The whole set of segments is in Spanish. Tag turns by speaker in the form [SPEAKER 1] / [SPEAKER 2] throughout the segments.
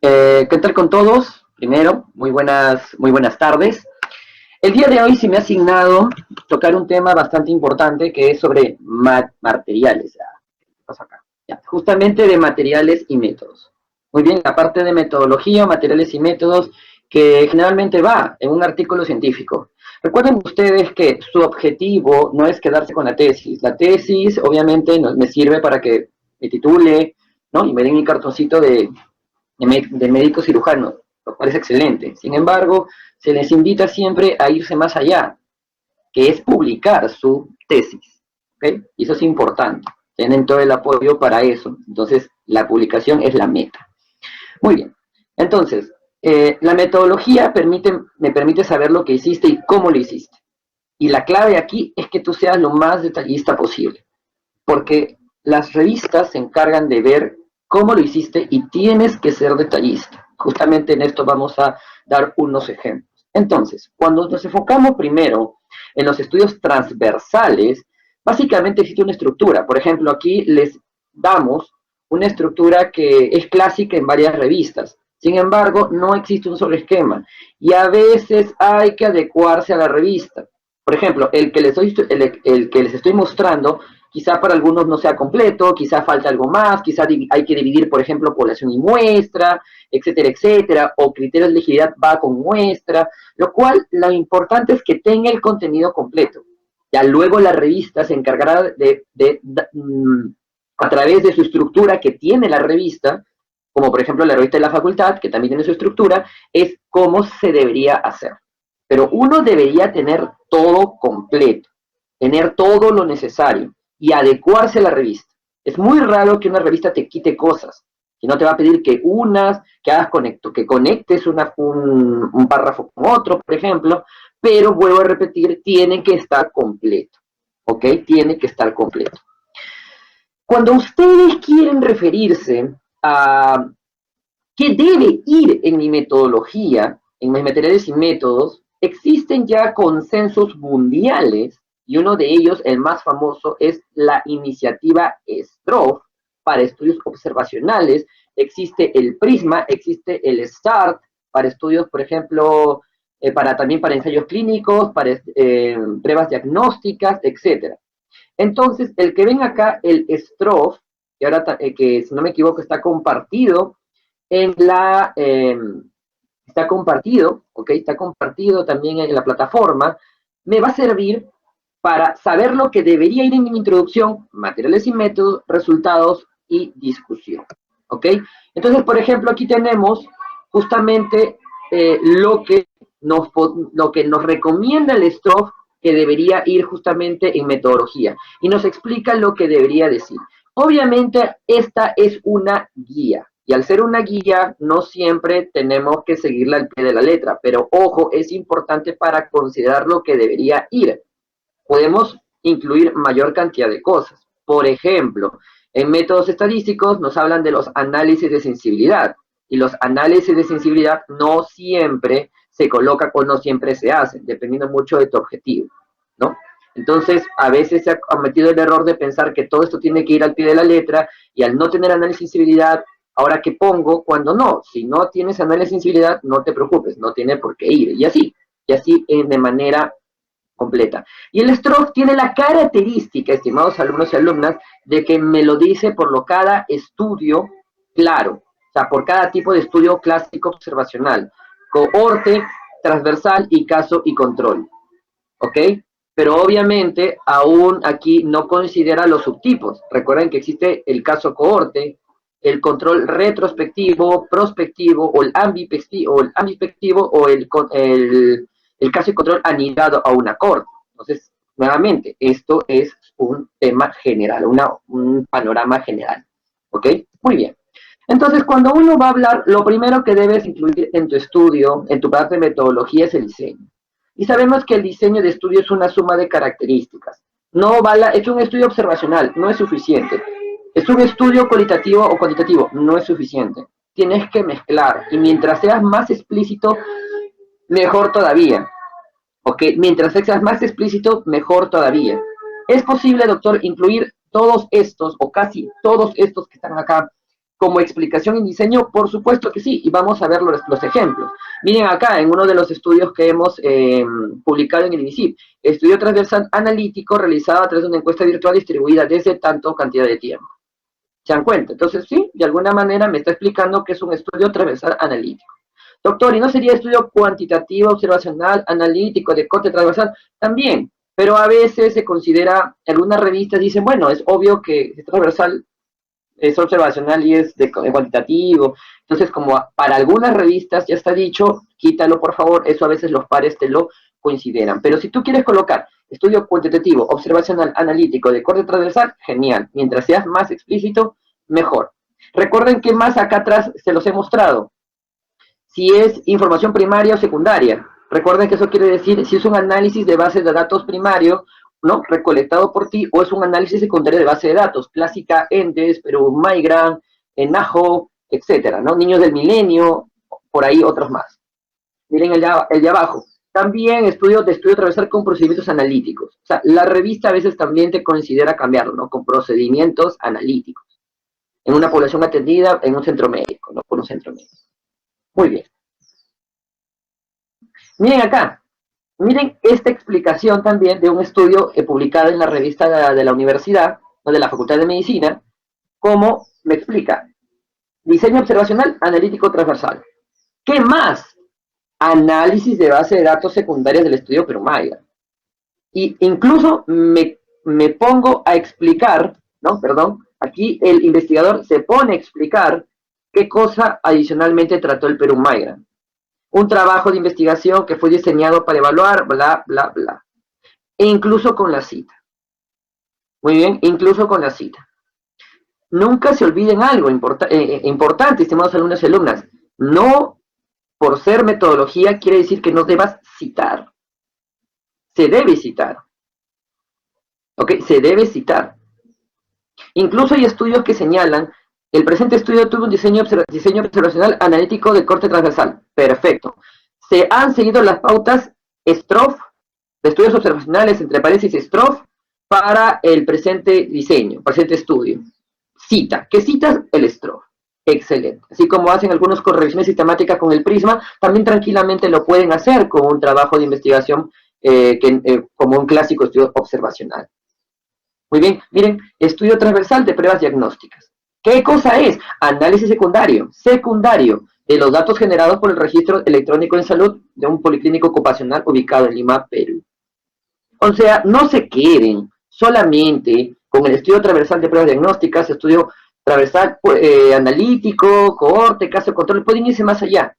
[SPEAKER 1] ¿Qué tal con todos? Primero, muy buenas tardes. El día de hoy se me ha asignado tocar un tema bastante importante que es sobre materiales. ¿Qué pasa acá? Ya, justamente de materiales y métodos. Muy bien, la parte de metodología, materiales y métodos que generalmente va en un artículo científico. Recuerden ustedes que su objetivo no es quedarse con la tesis. La tesis obviamente me sirve para que me titule, ¿no? Y me den mi cartoncito de médico cirujano, lo cual es excelente. Sin embargo, se les invita siempre a irse más allá, que es publicar su tesis. ¿Okay? Y eso es importante. Tienen todo el apoyo para eso. Entonces, la publicación es la meta. Muy bien. Entonces, la metodología me permite saber lo que hiciste y cómo lo hiciste. Y la clave aquí es que tú seas lo más detallista posible, porque las revistas se encargan de ver cómo lo hiciste y tienes que ser detallista. Justamente en esto vamos a dar unos ejemplos. Entonces, cuando nos enfocamos primero en los estudios transversales, básicamente existe una estructura. Por ejemplo, aquí les damos una estructura que es clásica en varias revistas. Sin embargo, no existe un solo esquema y a veces hay que adecuarse a la revista. Por ejemplo, el que les estoy mostrando quizá para algunos no sea completo, quizá falta algo más, quizá hay que dividir, por ejemplo, población y muestra, etcétera, etcétera, o criterios de legibilidad va con muestra, lo cual lo importante es que tenga el contenido completo. Ya luego la revista se encargará a través de su estructura que tiene la revista, como por ejemplo la revista de la facultad, que también tiene su estructura, es cómo se debería hacer. Pero uno debería tener todo completo, tener todo lo necesario y adecuarse a la revista. Es muy raro que una revista te quite cosas, que no te va a pedir que hagas que conectes un párrafo con otro, por ejemplo, pero vuelvo a repetir, tiene que estar completo, ¿ok? Tiene que estar completo. Cuando ustedes quieren referirse a qué debe ir en mi metodología, en mis materiales y métodos, existen ya consensos mundiales y uno de ellos, el más famoso, es la iniciativa STROF para estudios observacionales. Existe el PRISMA, existe el START para estudios, por ejemplo, también para ensayos clínicos, para pruebas diagnósticas, etc. Entonces, el que ven acá, el STROF, que ahora, que si no me equivoco está compartido en está compartido, ¿ok? Está compartido también en la plataforma, me va a servir para saber lo que debería ir en mi introducción, materiales y métodos, resultados y discusión, ¿ok? Entonces, por ejemplo, aquí tenemos justamente lo que nos recomienda el STROF que debería ir justamente en metodología y nos explica lo que debería decir. Obviamente, esta es una guía, y al ser una guía, no siempre tenemos que seguirla al pie de la letra, pero ojo, es importante para considerar lo que debería ir. Podemos incluir mayor cantidad de cosas. Por ejemplo, en métodos estadísticos nos hablan de los análisis de sensibilidad, y los análisis de sensibilidad no siempre se colocan o no siempre se hacen, dependiendo mucho de tu objetivo, ¿no? Entonces, a veces se ha cometido el error de pensar que todo esto tiene que ir al pie de la letra, y al no tener análisis de sensibilidad, ahora qué pongo, cuando no. Si no tienes análisis de sensibilidad, no te preocupes, no tiene por qué ir. Y así de manera completa. Y el STROF tiene la característica, estimados alumnos y alumnas, de que me lo dice por cada estudio claro, o sea, por cada tipo de estudio clásico observacional, cohorte, transversal y caso y control, ¿ok? Pero obviamente aún aquí no considera los subtipos. Recuerden que existe el caso cohorte, el control retrospectivo, prospectivo o el ambipectivo o el caso y control anidado a una corte. Entonces, nuevamente, esto es un tema general, un panorama general. ¿Ok? Muy bien. Entonces, cuando uno va a hablar, lo primero que debes incluir en tu estudio, en tu parte de metodología, es el diseño. Y sabemos que el diseño de estudio es una suma de características. No es un estudio observacional, no es suficiente. Es un estudio cualitativo o cuantitativo, no es suficiente. Tienes que mezclar, y mientras seas más explícito, mejor todavía. ¿Ok? Mientras seas más explícito, mejor todavía. ¿Es posible, doctor, incluir todos estos, o casi todos estos que están acá, Como explicación y diseño, por supuesto que sí, y vamos a ver los ejemplos. Miren acá, en uno de los estudios que hemos publicado en el INICIP, estudio transversal analítico realizado a través de una encuesta virtual distribuida desde tanto cantidad de tiempo. ¿Se dan cuenta? Entonces, sí, de alguna manera me está explicando que es un estudio transversal analítico. Doctor, ¿y no sería estudio cuantitativo, observacional, analítico, de corte transversal? También, pero a veces se considera, algunas revistas dicen, bueno, es obvio que es transversal, es observacional y es de cuantitativo. Entonces, como para algunas revistas ya está dicho, quítalo por favor, eso a veces los pares te lo consideran. Pero si tú quieres colocar estudio cuantitativo, observacional, analítico, de corte transversal, genial. Mientras seas más explícito, mejor. Recuerden que más acá atrás se los he mostrado. Si es información primaria o secundaria. Recuerden que eso quiere decir si es un análisis de base de datos primario, ¿no? Recolectado por ti, o es un análisis secundario de base de datos, clásica, Endes, pero Migram, Najo, etcétera, ¿no? Niños del milenio, por ahí otros más. Miren el de abajo. También estudio transversal con procedimientos analíticos. O sea, la revista a veces también te considera cambiarlo, ¿no? Con procedimientos analíticos. En una población atendida en un centro médico, ¿no? Por un centro médico. Muy bien. Miren acá, miren esta explicación también de un estudio publicado en la revista de la universidad, ¿no? De la Facultad de Medicina, cómo me explica. Diseño observacional analítico transversal. ¿Qué más? Análisis de base de datos secundarias del estudio Perumaya. Y incluso me pongo a explicar, ¿no? Perdón, aquí el investigador se pone a explicar qué cosa adicionalmente trató el Perumaya. Un trabajo de investigación que fue diseñado para evaluar, bla, bla, bla. E incluso con la cita. Muy bien, incluso con la cita. Nunca se olviden algo importante, estimados alumnos y alumnas. No, por ser metodología, quiere decir que no debas citar. Se debe citar. ¿Ok? Se debe citar. Incluso hay estudios que señalan, el presente estudio tuvo un diseño observacional analítico de corte transversal. Perfecto. Se han seguido las pautas STROF, de estudios observacionales, entre paréntesis STROF, para el presente diseño, presente estudio. Cita. ¿Qué citas? El STROF. Excelente. Así como hacen algunos con revisiones sistemáticas con el Prisma, también tranquilamente lo pueden hacer con un trabajo de investigación como un clásico estudio observacional. Muy bien, miren, estudio transversal de pruebas diagnósticas. ¿Qué cosa es? Análisis secundario de los datos generados por el registro electrónico en salud de un policlínico ocupacional ubicado en Lima, Perú. O sea, no se queden solamente con el estudio transversal de pruebas diagnósticas, estudio transversal analítico, cohorte, caso de control, pueden irse más allá.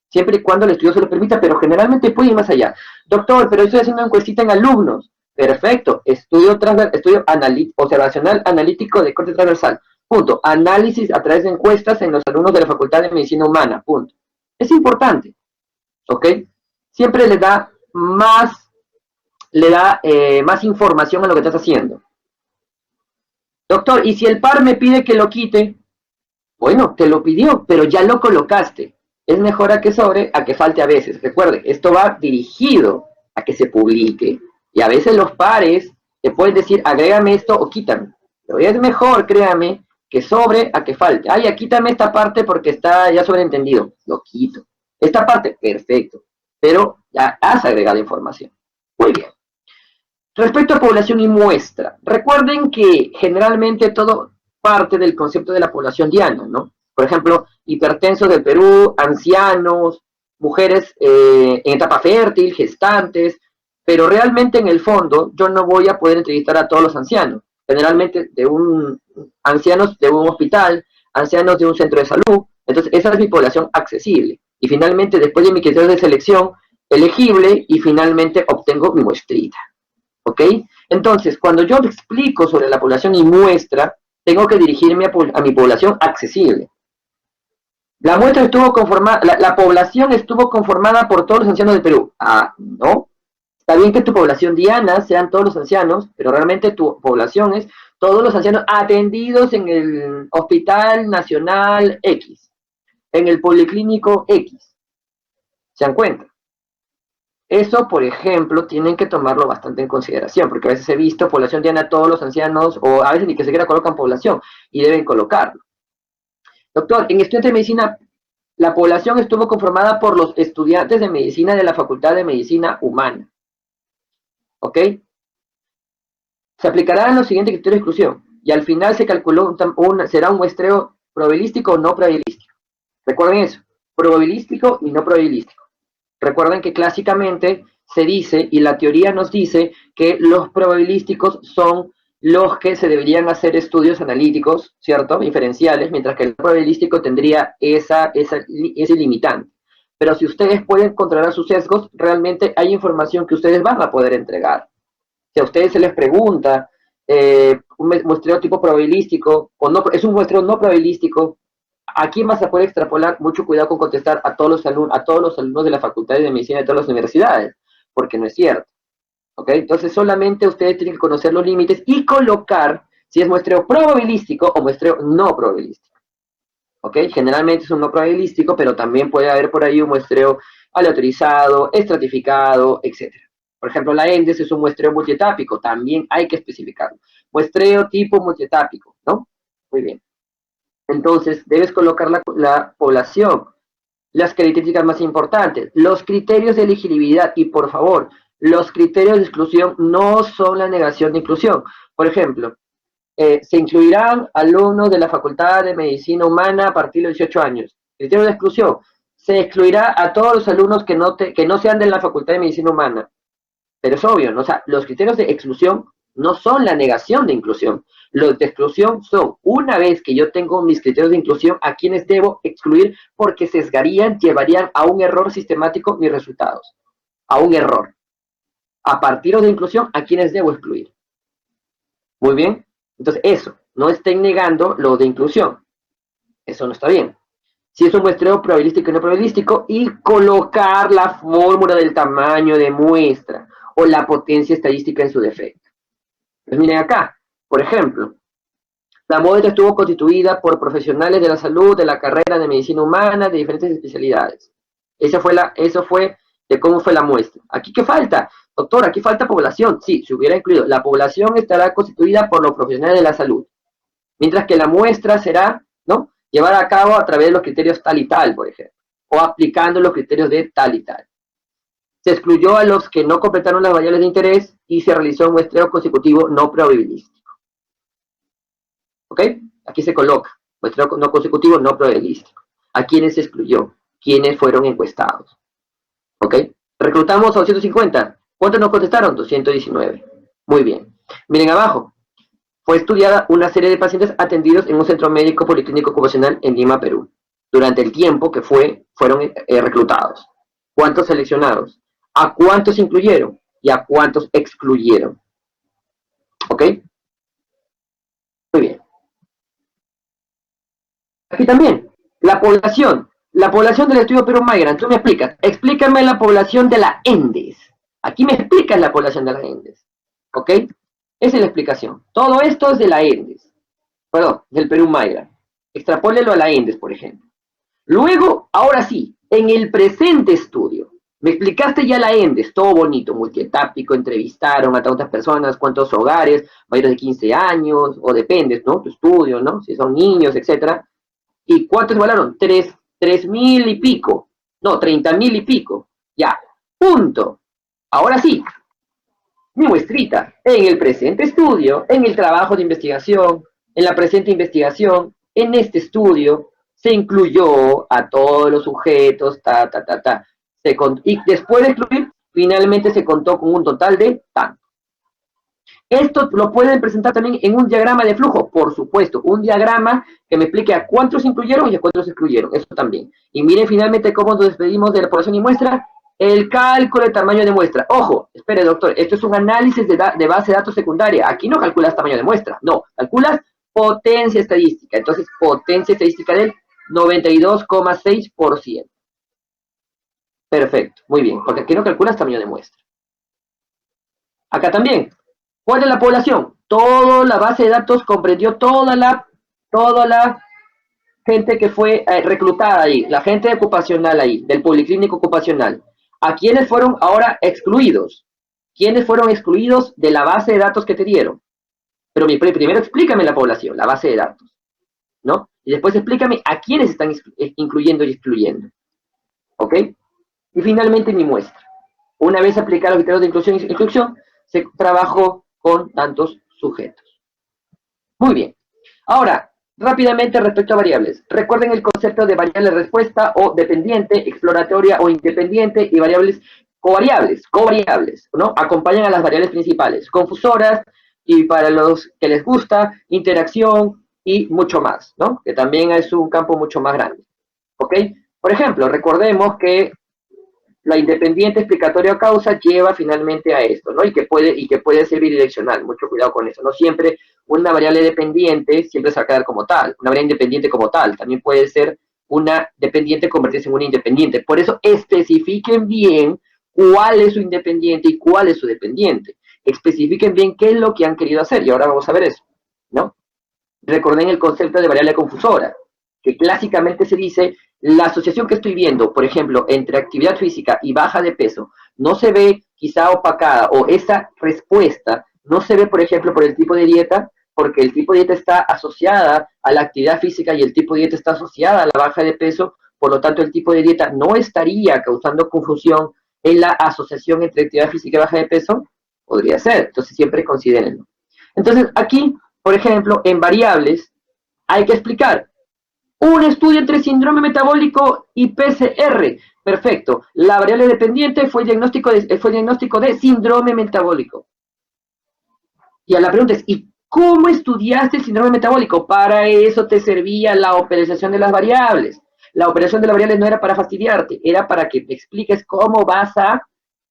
[SPEAKER 1] Siempre y cuando el estudio se lo permita, pero generalmente pueden ir más allá. Doctor, pero estoy haciendo una encuestita en alumnos. Perfecto, estudio observacional analítico de corte transversal. Punto. Análisis a través de encuestas en los alumnos de la Facultad de Medicina Humana. Punto. Es importante. ¿Ok? Siempre le da más información a lo que estás haciendo. Doctor, ¿y si el par me pide que lo quite? Bueno, te lo pidió, pero ya lo colocaste. Es mejor a que sobre, a que falte a veces. Recuerde, esto va dirigido a que se publique. Y a veces los pares te pueden decir, agrégame esto o quítame. Pero es mejor, créame, que sobre a que falte. Ay, ya quítame esta parte porque está ya sobreentendido. Lo quito. Esta parte, perfecto. Pero ya has agregado información. Muy bien. Respecto a población y muestra, recuerden que generalmente todo parte del concepto de la población diana, ¿no? Por ejemplo, hipertensos del Perú, ancianos, mujeres en etapa fértil, gestantes, pero realmente en el fondo yo no voy a poder entrevistar a todos los ancianos. Generalmente ancianos de un hospital, ancianos de un centro de salud, entonces esa es mi población accesible. Y finalmente, después de mi criterio de selección, elegible, y finalmente obtengo mi muestrita. ¿Ok? Entonces, cuando yo explico sobre la población y muestra, tengo que dirigirme a mi población accesible. La muestra estuvo conformada, la población estuvo conformada por todos los ancianos del Perú. Ah, no. Está bien que tu población diana sean todos los ancianos, pero realmente tu población es todos los ancianos atendidos en el Hospital Nacional X, en el Policlínico X. ¿Se dan cuenta? Eso, por ejemplo, tienen que tomarlo bastante en consideración, porque a veces he visto población diana a todos los ancianos, o a veces ni que siquiera colocan población, y deben colocarlo. Doctor, en estudiantes de medicina, la población estuvo conformada por los estudiantes de medicina de la Facultad de Medicina Humana. ¿Ok? Se aplicarán los siguientes criterios de exclusión y al final se calculó será un muestreo probabilístico o no probabilístico. Recuerden eso, probabilístico y no probabilístico. Recuerden que clásicamente se dice, y la teoría nos dice, que los probabilísticos son los que se deberían hacer estudios analíticos, ¿cierto? Inferenciales, mientras que el probabilístico tendría ese limitante. Pero si ustedes pueden controlar sus sesgos, realmente hay información que ustedes van a poder entregar. Si a ustedes se les pregunta un muestreo tipo probabilístico, o no, es un muestreo no probabilístico, aquí vas a poder extrapolar, mucho cuidado con contestar a todos los alumnos de la Facultad de Medicina de todas las universidades, porque no es cierto. ¿Ok? Entonces solamente ustedes tienen que conocer los límites y colocar si es muestreo probabilístico o muestreo no probabilístico. ¿Ok? Generalmente es un no probabilístico, pero también puede haber por ahí un muestreo aleatorizado, estratificado, etc. Por ejemplo, la ENDES es un muestreo multietápico, también hay que especificarlo. Muestreo tipo multietápico, ¿no? Muy bien. Entonces, debes colocar la población, las características más importantes, los criterios de elegibilidad y, por favor, los criterios de exclusión no son la negación de inclusión. Por ejemplo, se incluirán alumnos de la Facultad de Medicina Humana a partir de 18 años. Criterio de exclusión. Se excluirá a todos los alumnos que no sean de la Facultad de Medicina Humana. Pero es obvio, ¿no? O sea, los criterios de exclusión no son la negación de inclusión. Los de exclusión son, una vez que yo tengo mis criterios de inclusión, a quienes debo excluir porque sesgarían, llevarían a un error sistemático mis resultados. A un error. A partir de inclusión, a quienes debo excluir. Muy bien. Entonces, eso. No estén negando lo de inclusión. Eso no está bien. Si es un muestreo probabilístico y no probabilístico, y colocar la fórmula del tamaño de muestra o la potencia estadística en su defecto. Pues miren acá, por ejemplo, la muestra estuvo constituida por profesionales de la salud, de la carrera de medicina humana, de diferentes especialidades. Eso fue de cómo fue la muestra. ¿Aquí qué falta? Doctor, aquí falta población. Sí, se hubiera incluido. La población estará constituida por los profesionales de la salud. Mientras que la muestra será, ¿no?, llevada a cabo a través de los criterios tal y tal, por ejemplo, o aplicando los criterios de tal y tal. Se excluyó a los que no completaron las variables de interés y se realizó un muestreo consecutivo no probabilístico. ¿Ok? Aquí se coloca muestreo no consecutivo no probabilístico. ¿A quiénes se excluyó? ¿Quiénes fueron encuestados? ¿Ok? Reclutamos a 250. ¿Cuántos nos contestaron? 219. Muy bien. Miren abajo. Fue estudiada una serie de pacientes atendidos en un centro médico policlínico ocupacional en Lima, Perú, durante el tiempo que fueron reclutados. ¿Cuántos seleccionados? ¿A cuántos incluyeron? ¿Y a cuántos excluyeron? ¿Ok? Muy bien. Aquí también, la población del estudio Perú Migrant. Tú me explicas, explícame la población de la ENDES. Aquí me explicas la población de la ENDES. ¿Ok? Esa es la explicación. Todo esto es de la ENDES. Perdón, del Perú Migrant. Extrapólelo a la ENDES, por ejemplo. Luego, ahora sí, en el presente estudio, me explicaste ya la ENDES, todo bonito, multietápico, entrevistaron a tantas personas, cuántos hogares, mayores de 15 años, o depende, ¿no? Tu estudio, ¿no? Si son niños, etcétera. ¿Y cuántos evaluaron? 3.000 y pico. No, 30.000 y pico. Ya, punto. Ahora sí, mi muestrita, en el presente estudio, en el trabajo de investigación, en la presente investigación, en este estudio, se incluyó a todos los sujetos, y después de excluir, finalmente se contó con un total de tanto. Esto lo pueden presentar también en un diagrama de flujo, por supuesto, un diagrama que me explique a cuántos incluyeron y a cuántos excluyeron, eso también. Y miren finalmente cómo nos despedimos de la población y muestra, el cálculo de tamaño de muestra. Ojo, espere doctor, esto es un análisis de base de datos secundaria, aquí no calculas tamaño de muestra, no, calculas potencia estadística, entonces potencia estadística del 92,6%. Perfecto, muy bien, porque aquí no calculas tamaño de muestra. Acá también, ¿cuál es la población? Toda la base de datos comprendió toda la gente que fue reclutada ahí, la gente ocupacional ahí, del policlínico ocupacional. ¿A quiénes fueron ahora excluidos? ¿Quiénes fueron excluidos de la base de datos que te dieron? Pero primero explícame la población, la base de datos, ¿no? Y después explícame a quiénes están incluyendo y excluyendo. ¿Ok? Y finalmente mi muestra. Una vez aplicados los criterios de inclusión y exclusión, se trabajó con tantos sujetos. Muy bien. Ahora, rápidamente respecto a variables. Recuerden el concepto de variable respuesta o dependiente, exploratoria o independiente y variables covariables, ¿no? Acompañan a las variables principales, confusoras y para los que les gusta, interacción y mucho más, ¿no? Que también es un campo mucho más grande. ¿Ok? Por ejemplo, recordemos que la independiente explicatoria o causa lleva finalmente a esto, ¿no? Y que puede ser bidireccional, mucho cuidado con eso. No siempre una variable dependiente siempre se va a quedar como tal, una variable independiente como tal, también puede ser una dependiente convertirse en una independiente. Por eso especifiquen bien cuál es su independiente y cuál es su dependiente. Especifiquen bien qué es lo que han querido hacer y ahora vamos a ver eso, ¿no? Recorden el concepto de variable confusora, que clásicamente se dice la asociación que estoy viendo, por ejemplo, entre actividad física y baja de peso, no se ve quizá opacada o esa respuesta no se ve, por ejemplo, por el tipo de dieta, porque el tipo de dieta está asociada a la actividad física y el tipo de dieta está asociada a la baja de peso, por lo tanto el tipo de dieta no estaría causando confusión en la asociación entre actividad física y baja de peso, podría ser, entonces siempre considérenlo. Entonces aquí, por ejemplo, en variables hay que explicar un estudio entre síndrome metabólico y PCR. Perfecto. La variable dependiente fue diagnóstico de síndrome metabólico. Y a la pregunta es, ¿y cómo estudiaste el síndrome metabólico? Para eso te servía la operación de las variables. La operación de las variables no era para fastidiarte, era para que te expliques cómo vas a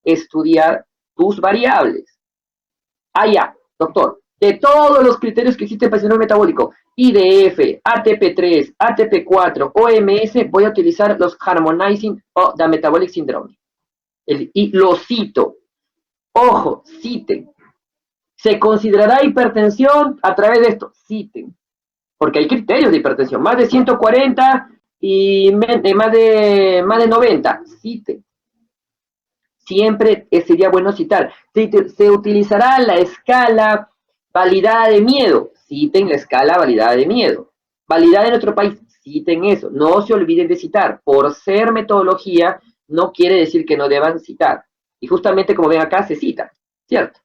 [SPEAKER 1] estudiar tus variables. Ah, ya, doctor. De todos los criterios que existen para el síndrome metabólico, IDF, ATP3, ATP4, OMS, voy a utilizar los Harmonizing of the Metabolic Syndrome. Y lo cito. Ojo, citen. ¿Se considerará hipertensión a través de esto? Citen. Porque hay criterios de hipertensión. Más de 140 y más de 90. Citen. Siempre sería bueno citar. Se utilizará la escala validada de miedo. Citen la escala validada de miedo. Validada en otro país. Citen eso. No se olviden de citar. Por ser metodología, no quiere decir que no deban citar. Y justamente como ven acá, se cita. ¿Cierto?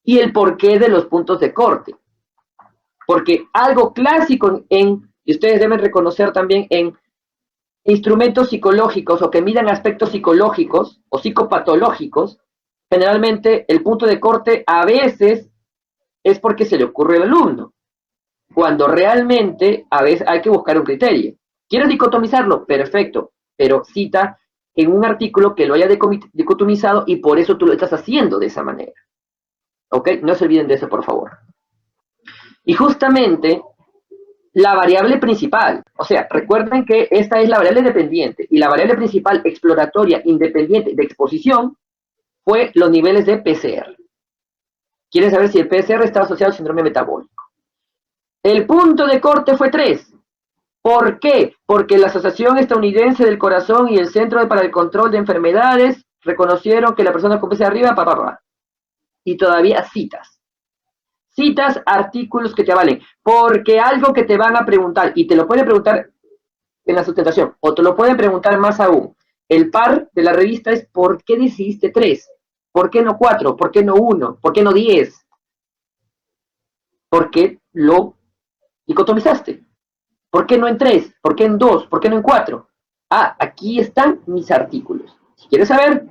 [SPEAKER 1] Y el porqué de los puntos de corte. Porque algo clásico y ustedes deben reconocer también en instrumentos psicológicos o que midan aspectos psicológicos o psicopatológicos, generalmente el punto de corte a veces es porque se le ocurre al alumno, cuando realmente a veces hay que buscar un criterio. ¿Quieres dicotomizarlo? Perfecto, pero cita en un artículo que lo haya dicotomizado y por eso tú lo estás haciendo de esa manera. ¿Ok? No se olviden de eso, por favor. Y justamente la variable principal, o sea, recuerden que esta es la variable dependiente y la variable principal exploratoria independiente de exposición fue los niveles de PCR. Quieren saber si el PCR está asociado al síndrome metabólico. El punto de corte fue 3. ¿Por qué? Porque la Asociación Estadounidense del Corazón y el Centro para el Control de Enfermedades reconocieron que la persona con PCR arriba, y todavía citas artículos que te avalen, porque algo que te van a preguntar, y te lo pueden preguntar en la sustentación, o te lo pueden preguntar más aún, el par de la revista es ¿por qué decidiste 3? ¿Por qué no 4? ¿Por qué no 1? ¿Por qué no 10? ¿Por qué lo dicotomizaste? ¿Por qué no en 3? ¿Por qué en 2? ¿Por qué no en 4? Ah, aquí están mis artículos. Si quieres saber,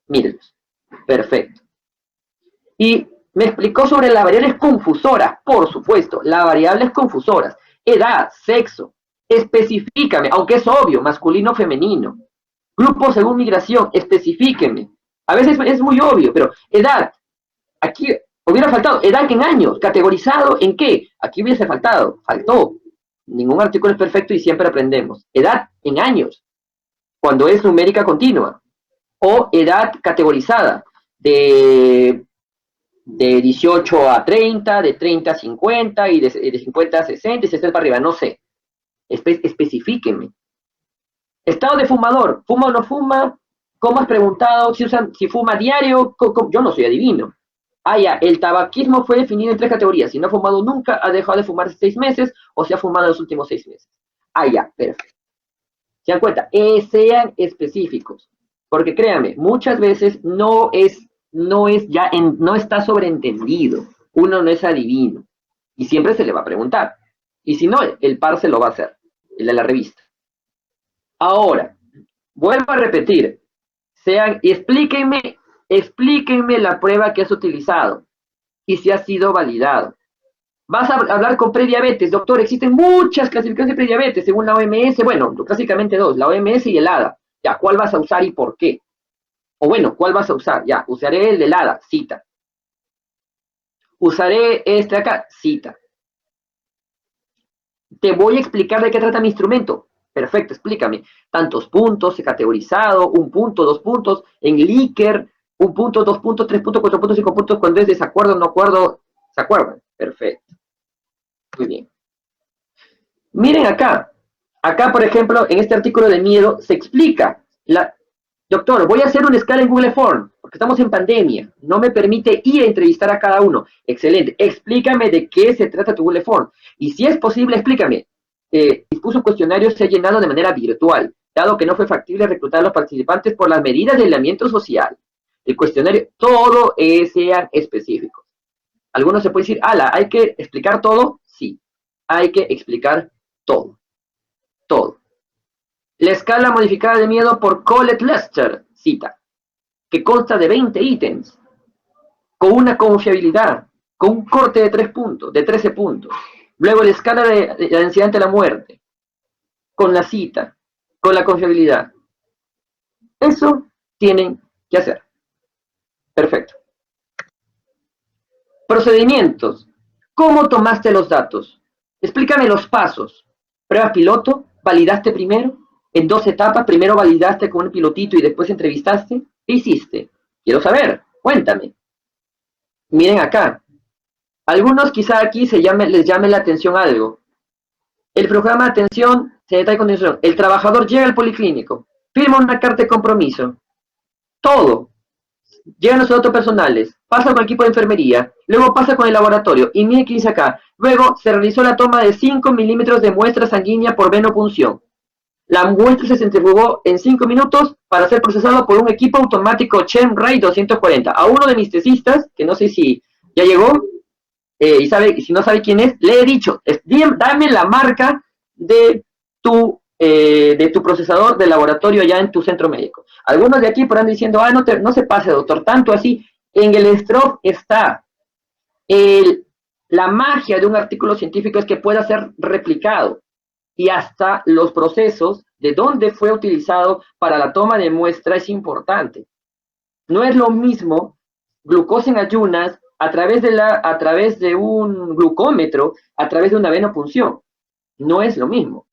[SPEAKER 1] mírenlos. Perfecto. Y me explicó sobre las variables confusoras, por supuesto, las variables confusoras, edad, sexo, especifícame, aunque es obvio, masculino o femenino, grupo según migración, especifíqueme, a veces es muy obvio, pero edad, aquí hubiera faltado, edad en años, categorizado en qué, aquí hubiese faltó, ningún artículo es perfecto y siempre aprendemos, edad en años, cuando es numérica continua, o edad categorizada, de 18 a 30, de 30 a 50 y de 50 a 60 y 60 para arriba, no sé. Especifíquenme. Estado de fumador, ¿fuma o no fuma? ¿Cómo has preguntado? Si fuma diario, yo no soy adivino. Ya, el tabaquismo fue definido en 3 categorías. Si no ha fumado nunca, ha dejado de fumar 6 meses, o se ha fumado en los últimos 6 meses. Ya, perfecto. ¿Se dan cuenta? Sean específicos. Porque créanme, muchas veces no está sobreentendido. Uno no es adivino. Y siempre se le va a preguntar. Y si no, el par se lo va a hacer, el de la revista. Ahora, vuelvo a repetir. Explíquenme la prueba que has utilizado y si ha sido validado. Vas a hablar con prediabetes, doctor, existen muchas clasificaciones de prediabetes según la OMS, bueno, básicamente dos, la OMS y el ADA. Ya, ¿cuál vas a usar y por qué? O bueno, ¿cuál vas a usar? Ya, usaré el del ADA, cita. Usaré este acá, cita. Te voy a explicar de qué trata mi instrumento. Perfecto, explícame. Tantos puntos, categorizado, 1 punto, 2 puntos, en Likert, 1 punto, 2 puntos, 3 puntos, 4 puntos, 5 puntos, cuando es desacuerdo, no acuerdo, ¿se acuerdan? Perfecto. Muy bien. Miren acá. Acá, por ejemplo, en este artículo de miedo, se explica. Doctor, voy a hacer una escala en Google Form, porque estamos en pandemia. No me permite ir a entrevistar a cada uno. Excelente. Explícame de qué se trata tu Google Form. Y si es posible, explícame. Dispuso un cuestionario se ha llenado de manera virtual, dado que no fue factible reclutar a los participantes por las medidas de aislamiento social. El cuestionario, todo sean específicos. Algunos se puede decir, ¿hay que explicar todo? Sí, hay que explicar todo. Todo. La escala modificada de miedo por Collett-Lester, cita, que consta de 20 ítems, con una confiabilidad, con un corte de 3 puntos, de 13 puntos. Luego la escala de ansiedad ante la muerte, con la cita, con la confiabilidad. Eso tienen que hacer. Perfecto. Procedimientos. ¿Cómo tomaste los datos? Explícame los pasos. Prueba piloto, validaste primero, en 2 etapas, primero validaste con un pilotito y después entrevistaste. ¿Qué hiciste? Quiero saber, cuéntame. Miren acá. Algunos quizá aquí les llame la atención algo. El programa de atención se detalla con atención. El trabajador llega al policlínico, firma una carta de compromiso. Todo. Llegan los datos personales, pasa con el equipo de enfermería, luego pasa con el laboratorio, y miren qué dice acá. Luego se realizó la toma de 5 milímetros de muestra sanguínea por venopunción. La muestra se centrifugó en 5 minutos para ser procesado por un equipo automático Chenray 240. A uno de mis tesistas, que no sé si ya llegó, y si no sabe quién es, le he dicho, dame la marca de tu procesador de laboratorio allá en tu centro médico. Algunos de aquí por ahí diciendo, no se pase, doctor, tanto así. En el STROF está la magia de un artículo científico es que pueda ser replicado y hasta los procesos de dónde fue utilizado para la toma de muestra es importante. No es lo mismo glucosa en ayunas a través de un glucómetro, a través de una venopunción. No es lo mismo.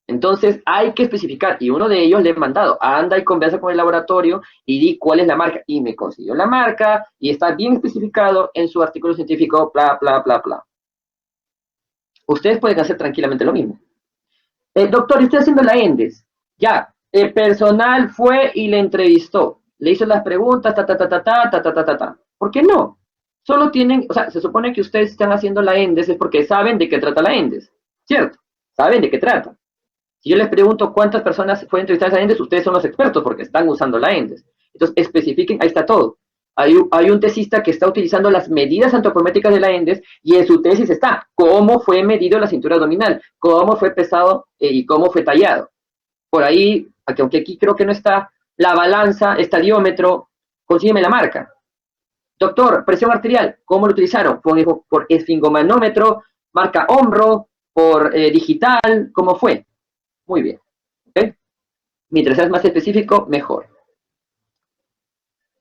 [SPEAKER 1] Entonces hay que especificar, y uno de ellos le he mandado, anda y conversa con el laboratorio y di cuál es la marca, y me consiguió la marca, y está bien especificado en su artículo científico, bla, bla, bla, bla. Ustedes pueden hacer tranquilamente lo mismo. Doctor, estoy haciendo la ENDES. Ya, el personal fue y le entrevistó, le hizo las preguntas, ¿Por qué no? Solo tienen, o sea, se supone que ustedes están haciendo la ENDES es porque saben de qué trata la ENDES, ¿cierto? Saben de qué trata. Si yo les pregunto cuántas personas fueron entrevistadas a la ENDES, ustedes son los expertos porque están usando la ENDES. Entonces, especifiquen, ahí está todo. Hay un tesista que está utilizando las medidas antropométricas de la ENDES y en su tesis está cómo fue medido la cintura abdominal, cómo fue pesado y cómo fue tallado. Por ahí, aunque aquí creo que no está, la balanza, estadiómetro, consígueme la marca. Doctor, presión arterial, ¿cómo lo utilizaron? Por esfingomanómetro, marca hombro, por digital, ¿cómo fue? Muy bien. ¿Okay? Mientras seas más específico, mejor.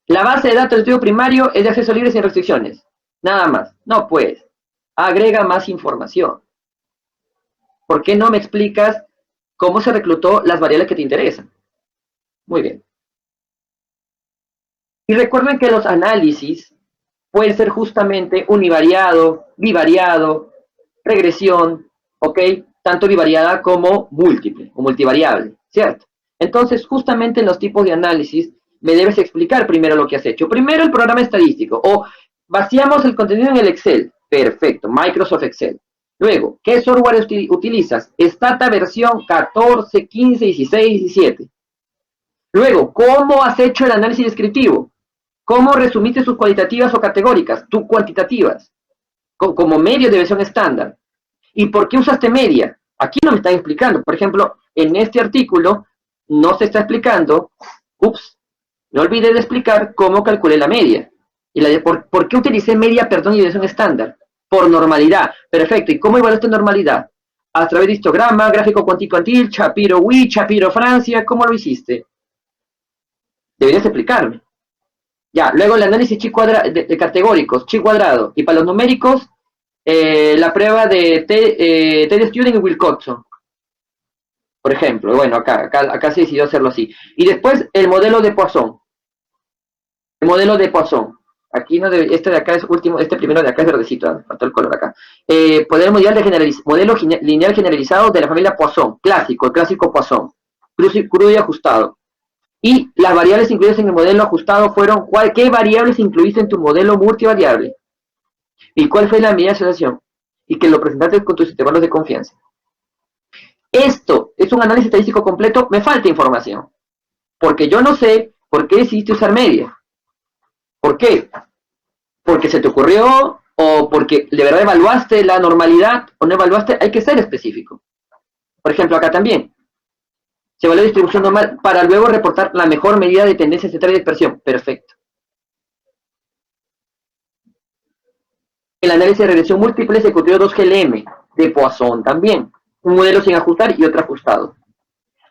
[SPEAKER 1] La base de datos del estudio primario es de acceso libre sin restricciones. Nada más. No, pues. Agrega más información. ¿Por qué no me explicas cómo se reclutó las variables que te interesan? Muy bien. Y recuerden que los análisis pueden ser justamente univariado, bivariado, regresión, ¿ok? Tanto bivariada como múltiple o multivariable, ¿cierto? Entonces, justamente en los tipos de análisis me debes explicar primero lo que has hecho. Primero el programa estadístico, o vaciamos el contenido en el Excel. Perfecto, Microsoft Excel. Luego, ¿qué software utilizas? Stata versión 14, 15, 16, 17. Luego, ¿cómo has hecho el análisis descriptivo? ¿Cómo resumiste sus cualitativas o categóricas? Tus cuantitativas, como medio de versión estándar. ¿Y por qué usaste media? Aquí no me están explicando. Por ejemplo, en este artículo no se está explicando, no olvidé de explicar cómo calculé la media. Y ¿por qué utilicé media, perdón, y versión estándar? Por normalidad. Perfecto. ¿Y cómo evaluaste normalidad? A través de histograma, gráfico cuantil, Shapiro-Wheat, Shapiro-Francia, ¿cómo lo hiciste? Deberías explicarme. Ya, luego el análisis de categóricos, chi cuadrado. Y para los numéricos, la prueba de Ted Student y Wilcoxon. Por ejemplo, bueno, acá se decidió hacerlo así. Y después el modelo de Poisson. El modelo de Poisson. Aquí no debe, este de acá es último, este primero de acá es verdecito, faltó el color acá. Modelo lineal generalizado de la familia Poisson, clásico, el clásico Poisson, crudo y ajustado. Y las variables incluidas en el modelo ajustado fueron, ¿qué variables incluiste en tu modelo multivariable? ¿Y cuál fue la medida de asociación? Y que lo presentaste con tus intervalos de confianza. Esto es un análisis estadístico completo, me falta información. Porque yo no sé por qué decidiste usar media. ¿Por qué? ¿Porque se te ocurrió? ¿O porque de verdad evaluaste la normalidad? ¿O no evaluaste? Hay que ser específico. Por ejemplo, acá también. Se evalúa distribución normal para luego reportar la mejor medida de tendencia central y dispersión. Perfecto. El análisis de regresión múltiple se ejecutó 2GLM de Poisson también. Un modelo sin ajustar y otro ajustado.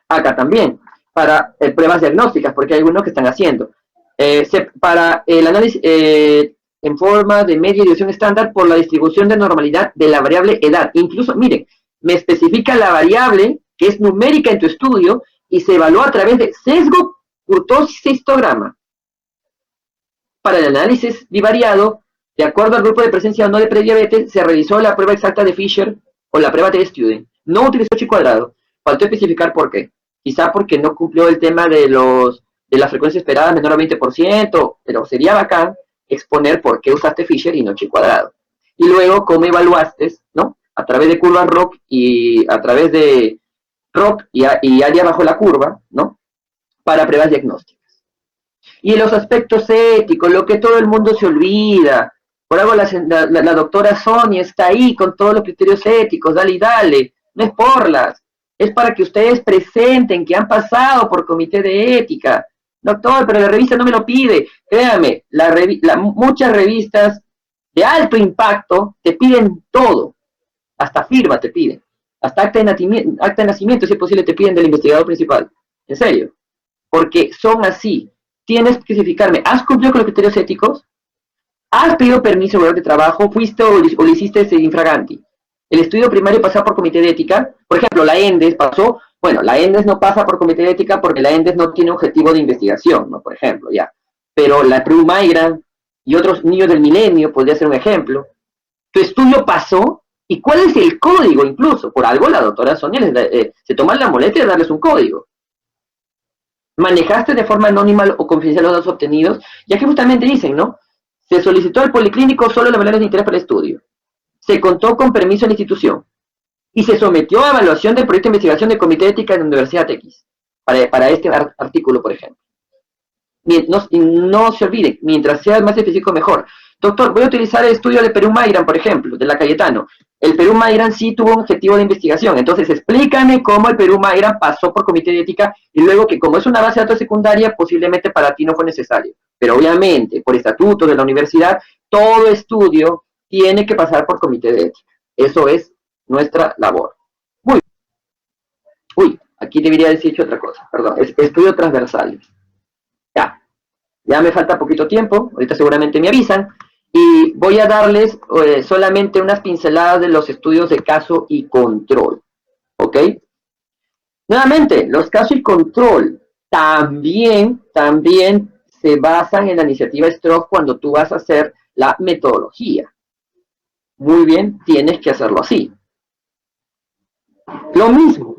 [SPEAKER 1] Acá también, para pruebas diagnósticas, porque hay algunos que están haciendo. Para el análisis en forma de media y división estándar por la distribución de normalidad de la variable edad. Incluso, miren, me especifica la variable que es numérica en tu estudio y se evalúa a través de sesgo, kurtosis e histograma. Para el análisis bivariado, de acuerdo al grupo de presencia o no de prediabetes, se realizó la prueba exacta de Fisher o la prueba de Student. No utilizó chi cuadrado. Faltó especificar por qué. Quizá porque no cumplió el tema de la frecuencia esperada menor a 20%, pero sería bacán exponer por qué usaste Fisher y no chi cuadrado. Y luego, cómo evaluaste, ¿no? A través de curvas ROC y a través de ROC y área bajo la curva, ¿no? Para pruebas diagnósticas. Y los aspectos éticos, lo que todo el mundo se olvida. Por algo la doctora Sonia está ahí con todos los criterios éticos, dale y dale. No es porlas, es para que ustedes presenten que han pasado por comité de ética. Doctor, pero la revista no me lo pide. Créame, muchas revistas de alto impacto te piden todo. Hasta firma te piden. Hasta acta de nacimiento, si es posible, te piden del investigador principal. En serio. Porque son así. Tienes que especificarme, ¿has cumplido con los criterios éticos? ¿Has pedido permiso de lugar de trabajo? ¿Fuiste o lo hiciste infraganti? ¿El estudio primario pasó por comité de ética? Por ejemplo, la ENDES pasó. Bueno, la ENDES no pasa por comité de ética porque la ENDES no tiene objetivo de investigación, ¿no? Por ejemplo, ya. Pero la Peru Migrant y otros niños del milenio podría ser un ejemplo. ¿Tu estudio pasó? ¿Y cuál es el código incluso? Por algo la doctora Sonia se toma la molestia de darles un código. ¿Manejaste de forma anónima o confidencial los datos obtenidos? Ya que justamente dicen, ¿no? Se solicitó al policlínico solo las variables de interés para el estudio. Se contó con permiso de la institución. Y se sometió a evaluación del proyecto de investigación del Comité de Ética de la Universidad X. Para este artículo, por ejemplo. No se olvide, mientras sea más específico, mejor. Doctor, voy a utilizar el estudio de Perú Migrant, por ejemplo, de la Cayetano. El Perú Migrant sí tuvo un objetivo de investigación. Entonces, explícame cómo el Perú Migrant pasó por comité de ética y luego que como es una base de datos secundaria, posiblemente para ti no fue necesario. Pero obviamente, por estatuto de la universidad, todo estudio tiene que pasar por comité de ética. Eso es nuestra labor. Aquí debería decir otra cosa. Perdón, estudio transversales. Ya me falta poquito tiempo, ahorita seguramente me avisan, y voy a darles solamente unas pinceladas de los estudios de caso y control, ¿ok? Nuevamente, los casos y control también se basan en la iniciativa Stroff cuando tú vas a hacer la metodología. Muy bien, tienes que hacerlo así. Lo mismo.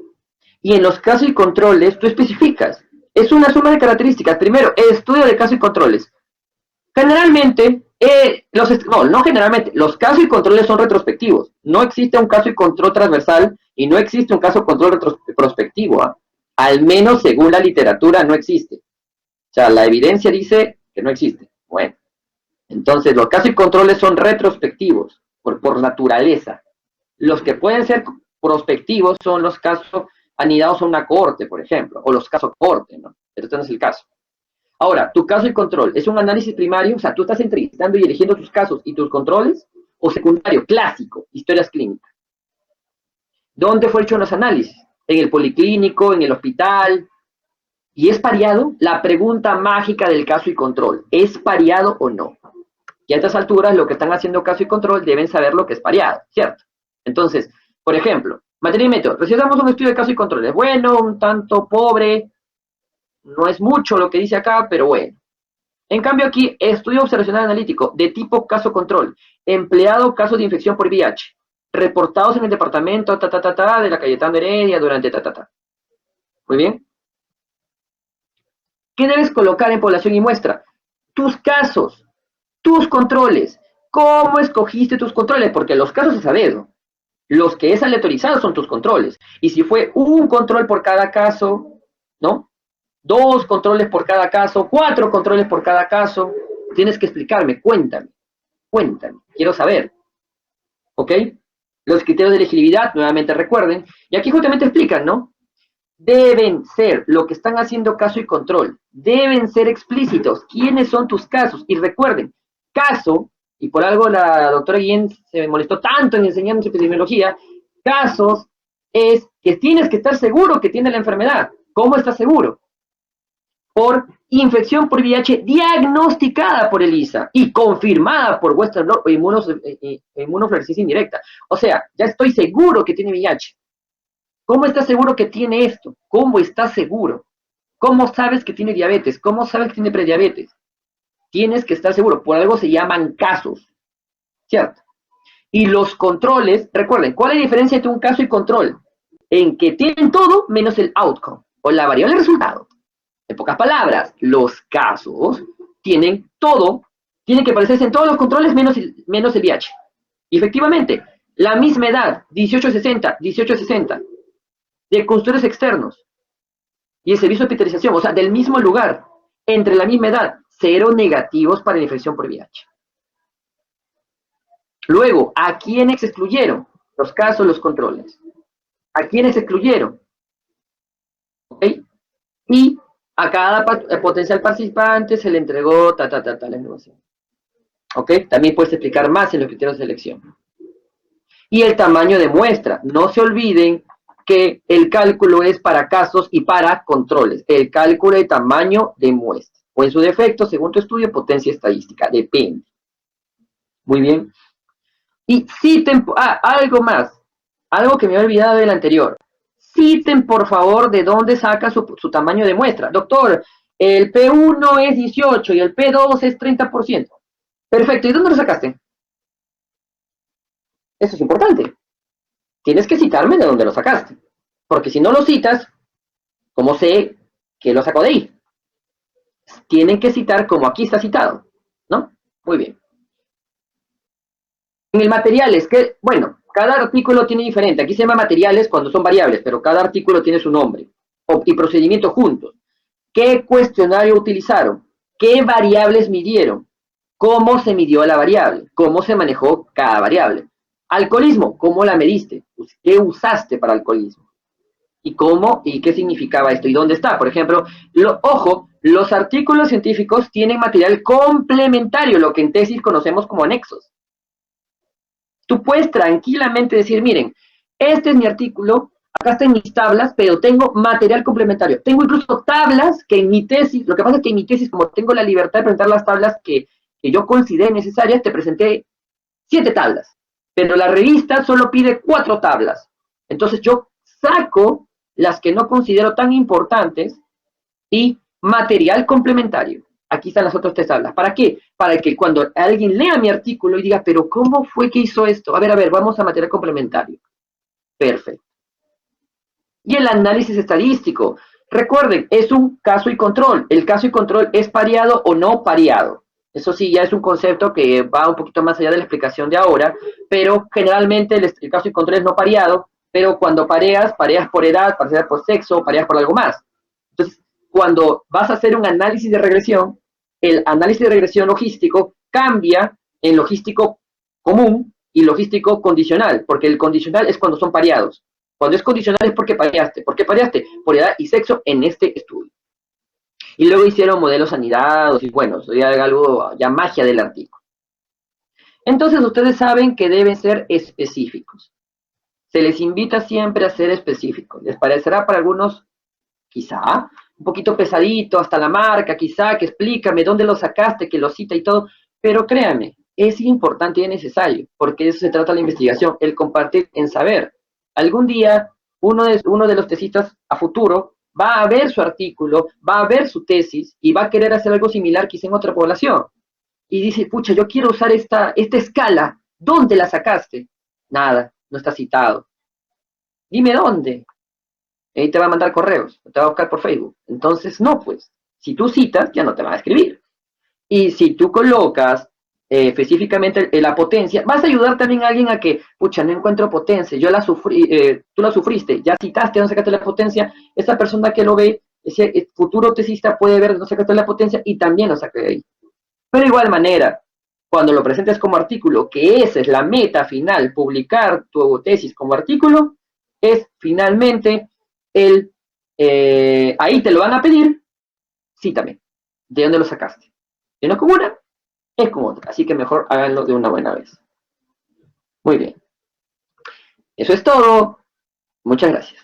[SPEAKER 1] Y en los casos y controles tú especificas Es una suma de características. Primero, estudio de casos y controles. Generalmente, no generalmente, los casos y controles son retrospectivos. No existe un caso y control transversal y no existe un caso y control prospectivo. ¿Ah? Al menos según la literatura no existe. O sea, la evidencia dice que no existe. Bueno, entonces los casos y controles son retrospectivos por naturaleza. Los que pueden ser prospectivos son los casos anidados a una corte, por ejemplo, o los casos corte, ¿no? Este no es el caso. Ahora, tu caso y control, ¿es un análisis primario? O sea, tú estás entrevistando y eligiendo tus casos y tus controles, o secundario, clásico, historias clínicas. ¿Dónde fue hecho los análisis? En el policlínico, en el hospital. ¿Y es pareado? La pregunta mágica del caso y control, ¿es pareado o no? Y a estas alturas, lo que están haciendo caso y control deben saber lo que es pareado, ¿cierto? Entonces, por ejemplo, materia y método, realizamos un estudio de caso y control. Es bueno, un tanto pobre, no es mucho lo que dice acá, pero bueno. En cambio aquí, estudio observacional analítico de tipo caso-control, empleado casos de infección por VIH, reportados en el departamento de la Cayetano Heredia durante Muy bien. ¿Qué debes colocar en población y muestra? Tus casos, tus controles. ¿Cómo escogiste tus controles? Porque los casos es a dedo. Los que es aleatorizado son tus controles. Y si fue un control por cada caso, ¿no? 2 controles por cada caso, 4 controles por cada caso. Tienes que explicarme, cuéntame, quiero saber. ¿Ok? Los criterios de elegibilidad, nuevamente recuerden, y aquí justamente explican, ¿no? Deben ser, lo que están haciendo caso y control, deben ser explícitos. ¿Quiénes son tus casos? Y recuerden, caso, y por algo la doctora Guillén se molestó tanto en enseñarnos epidemiología, casos es que tienes que estar seguro que tiene la enfermedad. ¿Cómo estás seguro? Por infección por VIH diagnosticada por ELISA y confirmada por Western Blot o inmunofluorescencia indirecta. O sea, ya estoy seguro que tiene VIH. ¿Cómo estás seguro que tiene esto? ¿Cómo estás seguro? ¿Cómo sabes que tiene diabetes? ¿Cómo sabes que tiene prediabetes? Tienes que estar seguro. Por algo se llaman casos. ¿Cierto? Y los controles, recuerden, ¿cuál es la diferencia entre un caso y control? En que tienen todo menos el outcome o la variable resultado. En pocas palabras, los casos tienen todo, tienen que parecerse en todos los controles menos el VIH. Y efectivamente, la misma edad, 1860, de consultores externos y el servicio de hospitalización, o sea, del mismo lugar, entre la misma edad, 0 negativos para la infección por VIH. Luego, ¿a quiénes excluyeron? Los casos, los controles. ¿A quiénes excluyeron? ¿Ok? Y a cada potencial participante se le entregó la información. ¿Ok? También puedes explicar más en los criterios de selección. Y el tamaño de muestra. No se olviden que el cálculo es para casos y para controles. El cálculo de tamaño de muestra. O en su defecto, según tu estudio, potencia estadística. Depende. Muy bien. Y citen, algo más. Algo que me he olvidado del anterior. Citen, por favor, de dónde saca su tamaño de muestra. Doctor, el P1 es 18 y el P2 es 30%. Perfecto, ¿y dónde lo sacaste? Eso es importante. Tienes que citarme de dónde lo sacaste. Porque si no lo citas, ¿cómo sé que lo sacó de ahí? Tienen que citar como aquí está citado, ¿no? Muy bien. En el materiales, que, bueno, cada artículo tiene diferente. Aquí se llama materiales cuando son variables, pero cada artículo tiene su nombre. Y procedimiento juntos. ¿Qué cuestionario utilizaron? ¿Qué variables midieron? ¿Cómo se midió la variable? ¿Cómo se manejó cada variable? Alcoholismo, ¿cómo la mediste? ¿Qué usaste para alcoholismo? ¿Y cómo? ¿Y qué significaba esto? ¿Y dónde está? Por ejemplo, ojo, los artículos científicos tienen material complementario, lo que en tesis conocemos como anexos. Tú puedes tranquilamente decir, miren, este es mi artículo, acá están mis tablas, pero tengo material complementario. Tengo incluso tablas que en mi tesis, lo que pasa es que en mi tesis, como tengo la libertad de presentar las tablas que yo consideré necesarias, te presenté 7 tablas. Pero la revista solo pide 4 tablas. Entonces yo saco las que no considero tan importantes y material complementario. Aquí están las otras 3 tablas. ¿Para qué? Para que cuando alguien lea mi artículo y diga, pero ¿cómo fue que hizo esto? A ver, vamos a material complementario. Perfecto. Y el análisis estadístico. Recuerden, es un caso y control. El caso y control es pareado o no pareado. Eso sí, ya es un concepto que va un poquito más allá de la explicación de ahora, pero generalmente el caso y control es no pareado, pero cuando pareas, pareas por edad, pareas por sexo, pareas por algo más. Entonces, cuando vas a hacer un análisis de regresión, el análisis de regresión logístico cambia en logístico común y logístico condicional, porque el condicional es cuando son pareados. Cuando es condicional es porque pareaste. ¿Por qué pareaste? Por edad y sexo en este estudio. Y luego hicieron modelos anidados y bueno, sería algo ya magia del artículo. Entonces ustedes saben que deben ser específicos. Se les invita siempre a ser específicos. Les parecerá para algunos, quizá, un poquito pesadito, hasta la marca, quizá, que explícame dónde lo sacaste, que lo cita y todo, pero créanme, es importante y es necesario, porque de eso se trata la investigación, el compartir en saber. Algún día, uno de los tesistas a futuro va a ver su artículo, va a ver su tesis y va a querer hacer algo similar quizá en otra población. Y dice, pucha, yo quiero usar esta escala, ¿dónde la sacaste? Nada, no está citado. Dime dónde. Ahí te va a mandar correos, te va a buscar por Facebook. Entonces, no, pues, si tú citas, ya no te va a escribir. Y si tú colocas específicamente la potencia, vas a ayudar también a alguien a que, pucha, no encuentro potencia, yo la sufrí, tú la sufriste, ya citaste, no sacaste la potencia, esa persona que lo ve, ese futuro tesista puede ver, no sacaste la potencia y también lo saca de ahí. Pero de igual manera, cuando lo presentes como artículo, que esa es la meta final, publicar tu tesis como artículo, es finalmente ahí te lo van a pedir, cítame, ¿de dónde lo sacaste? Si no es como una, es como otra, así que mejor háganlo de una buena vez. Muy bien. Eso es todo. Muchas gracias.